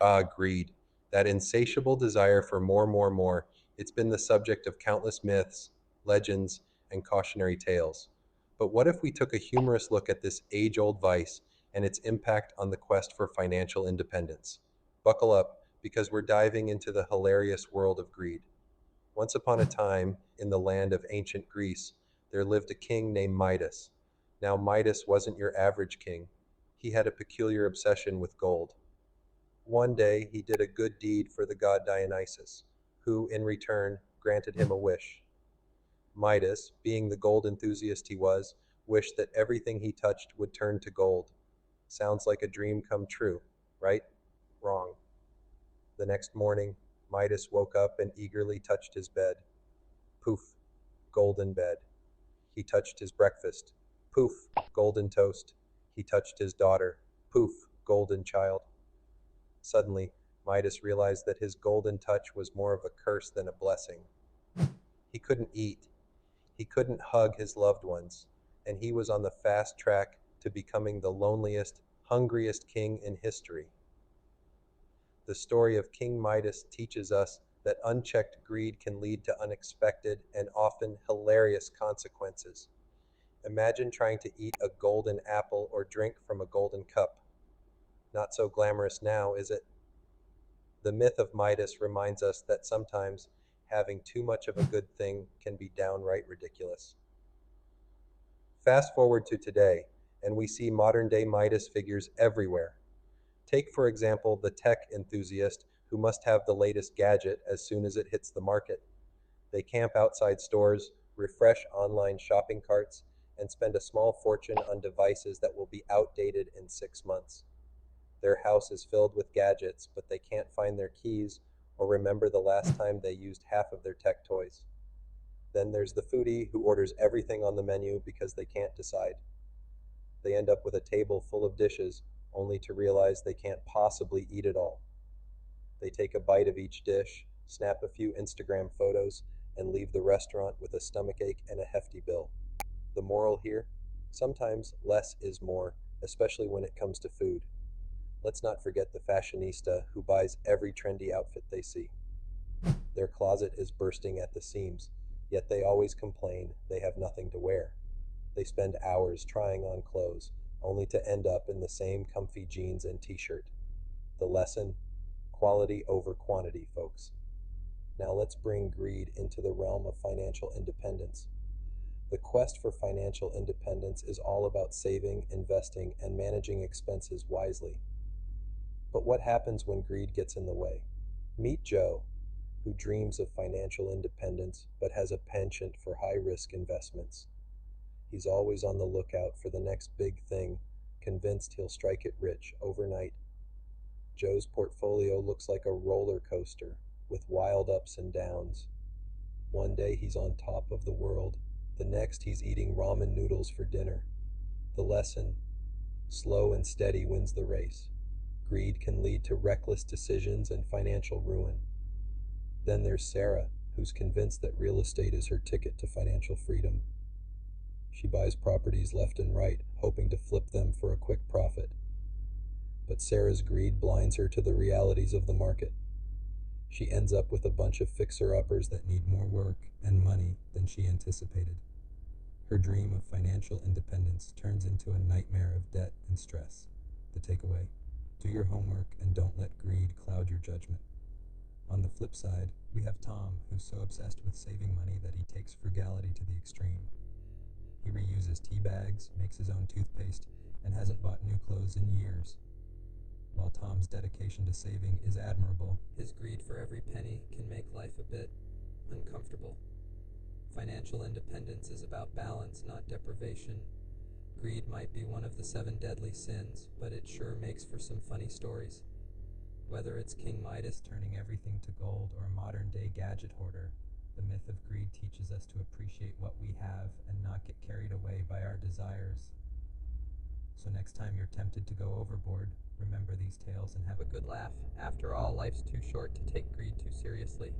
Ah, greed. That insatiable desire for more, more, more. It's been the subject of countless myths, legends, and cautionary tales. But what if we took a humorous look at this age old vice and its impact on the quest for financial independence? Buckle up, because we're diving into the hilarious world of greed. Once upon a time, in the land of ancient Greece, there lived a king named Midas. Now, Midas wasn't your average king, he had a peculiar obsession with gold. One day he did a good deed for the god Dionysus, who, in return, granted him a wish. Midas, being the gold enthusiast he was, wished that everything he touched would turn to gold. Sounds like a dream come true, right? Wrong. The next morning, Midas woke up and eagerly touched his bed. Poof, golden bed. He touched his breakfast. Poof, golden toast. He touched his daughter. Poof, golden child. Suddenly, Midas realized that his golden touch was more of a curse than a blessing. He couldn't eat, he couldn't hug his loved ones, and he was on the fast track to becoming the loneliest, hungriest king in history. The story of King Midas teaches us that unchecked greed can lead to unexpected and often hilarious consequences. Imagine trying to eat a golden apple or drink from a golden cup. Not so glamorous now, is it? The myth of Midas reminds us that sometimes having too much of a good thing can be downright ridiculous. Fast forward to today, and we see modern day Midas figures everywhere. Take, for example, the tech enthusiast who must have the latest gadget as soon as it hits the market. They camp outside stores, refresh online shopping carts, and spend a small fortune on devices that will be outdated in 6 months. Their house is filled with gadgets, but they can't find their keys or remember the last time they used half of their tech toys. Then there's the foodie who orders everything on the menu because they can't decide. They end up with a table full of dishes only to realize they can't possibly eat it all. They take a bite of each dish, snap a few Instagram photos, and leave the restaurant with a stomachache and a hefty bill. The moral here? Sometimes less is more, especially when it comes to food. Let's not forget the fashionista who buys every trendy outfit they see. Their closet is bursting at the seams, yet they always complain they have nothing to wear. They spend hours trying on clothes, only to end up in the same comfy jeans and t shirt. The lesson? Quality over quantity, folks. Now let's bring greed into the realm of financial independence. The quest for financial independence is all about saving, investing, and managing expenses wisely. But what happens when greed gets in the way? Meet Joe, who dreams of financial independence but has a penchant for high risk investments. He's always on the lookout for the next big thing, convinced he'll strike it rich overnight. Joe's portfolio looks like a roller coaster with wild ups and downs. One day he's on top of the world, the next he's eating ramen noodles for dinner. The lesson: slow and steady wins the race. Greed can lead to reckless decisions and financial ruin. Then there's Sarah, who's convinced that real estate is her ticket to financial freedom. She buys properties left and right, hoping to flip them for a quick profit. But Sarah's greed blinds her to the realities of the market. She ends up with a bunch of fixer-uppers that need more work and money than she anticipated. Her dream of financial independence turns into a nightmare of debt and stress. The takeaway: do your homework and don't let greed cloud your judgment. On the flip side, we have Tom, who's so obsessed with saving money that he takes frugality to the extreme. He reuses tea bags, makes his own toothpaste, and hasn't bought new clothes in years. While Tom's dedication to saving is admirable, his greed for every penny can make life a bit uncomfortable. Financial independence is about balance, not deprivation. Greed might be one of the 7 deadly sins, but it sure makes for some funny stories. Whether it's King Midas turning everything to gold or a modern day gadget hoarder, the myth of greed teaches us to appreciate what we have and not get carried away by our desires. So next time you're tempted to go overboard, remember these tales and have a good laugh. After all, life's too short to take greed too seriously.